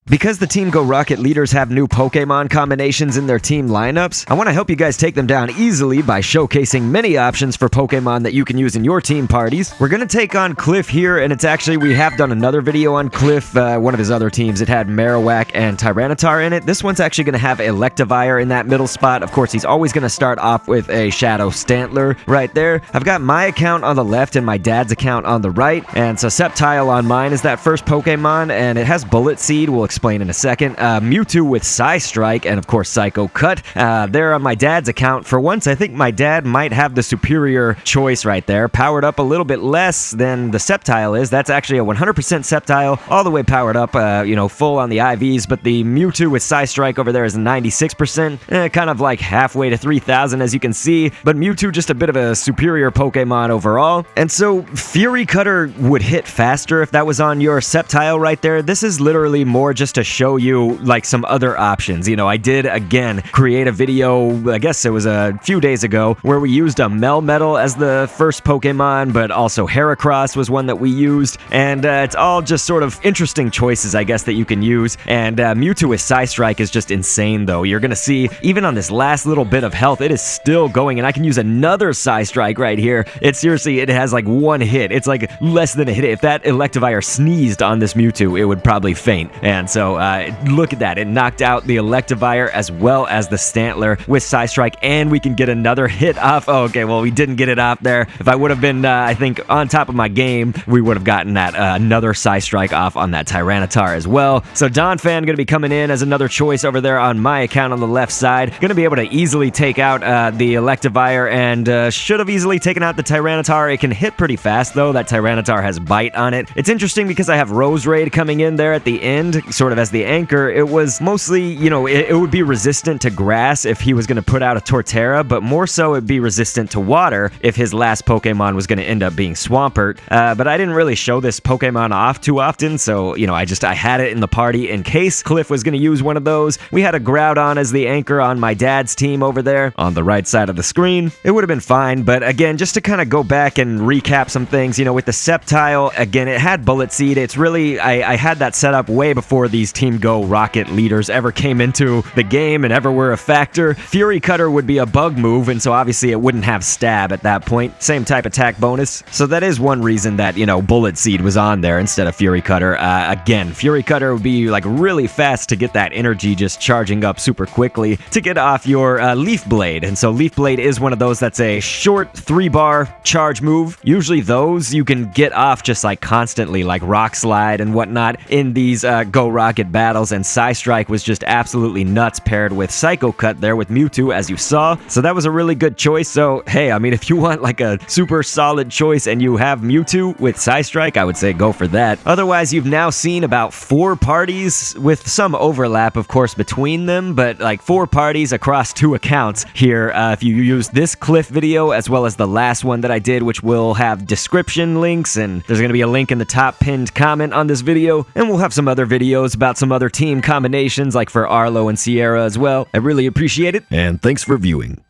Because the Team Go Rocket leaders have new Pokemon combinations in their team lineups, I want to help you guys take them down easily by showcasing many options for Pokemon that you can use in your team parties. We're going to take on Cliff here, and it's actually, we have done another video on Cliff, one of his other teams. It had Marowak and Tyranitar in it. This one's actually going to have Electivire in that middle spot. Of course, he's always going to start off with a Shadow Stantler right there. I've got my account on the left and my dad's account on the right, and so Sceptile on mine is that first Pokemon, and it has Bullet Seed. We'll explain in a second. Mewtwo with Psystrike, and of course Psycho Cut. There on my dad's account. For once, I think my dad might have the superior choice right there. Powered up a little bit less than the Sceptile is. That's actually a 100% Sceptile, all the way powered up, full on the IVs, but the Mewtwo with Psystrike over there is 96%, kind of like halfway to 3,000 as you can see, but Mewtwo just a bit of a superior Pokemon overall. And so Fury Cutter would hit faster if that was on your Sceptile right there. This is literally more just to show you like some other options. I did again create a video, I guess it was a few days ago, where we used a Melmetal as the first Pokemon, but also Heracross was one that we used, and it's all just sort of interesting choices, I guess, that you can use. And Mewtwo with Psystrike is just insane, though. You're gonna see, even on this last little bit of health, it is still going, and I can use another Psystrike right here. It seriously, it has like one hit. It's like less than a hit. If that Electivire sneezed on this Mewtwo, it would probably faint. And so look at that. It knocked out the Electivire as well as the Stantler with Psystrike, and we can get another hit off. Oh, okay, well, we didn't get it off there. If I would have been, I think, on top of my game, we would have gotten that another Psystrike off on that Tyranitar as well. So Donphan going to be coming in as another choice over there on my account on the left side. Going to be able to easily take out the Electivire, and should have easily taken out the Tyranitar. It can hit pretty fast, though. That Tyranitar has Bite on it. It's interesting because I have Rose Raid coming in there at the end, sort of as the anchor. It was mostly, it would be resistant to grass if he was going to put out a Torterra, but more so it'd be resistant to water if his last Pokemon was going to end up being Swampert. But I didn't really show this Pokemon off too often, so, I had it in the party in case Cliff was going to use one of those. We had a Groudon as the anchor on my dad's team over there on the right side of the screen. It would have been fine, but again, just to kind of go back and recap some things, with the Sceptile, again, it had Bullet Seed. It's really, I had that set up way before these Team Go Rocket leaders ever came into the game and ever were a factor. Fury Cutter would be a bug move, and so obviously it wouldn't have Stab at that point. Same type attack bonus. So that is one reason that, Bullet Seed was on there instead of Fury Cutter. Again, Fury Cutter would be like really fast to get that energy just charging up super quickly to get off your Leaf Blade. And so Leaf Blade is one of those that's a short 3-bar charge move. Usually those you can get off just like constantly, like Rock Slide and whatnot in these Go Rocket battles, and Psystrike was just absolutely nuts paired with Psycho Cut there with Mewtwo, as you saw. So that was a really good choice. So hey, if you want like a super solid choice and you have Mewtwo with Psystrike, I would say go for that. Otherwise, you've now seen about 4 parties with some overlap, of course, between them, but like 4 parties across 2 accounts here. If you use this Cliff video as well as the last one that I did, which will have description links, and there's going to be a link in the top pinned comment on this video, and we'll have some other videos about some other team combinations like for Arlo and Sierra as well. I really appreciate it, and thanks for viewing.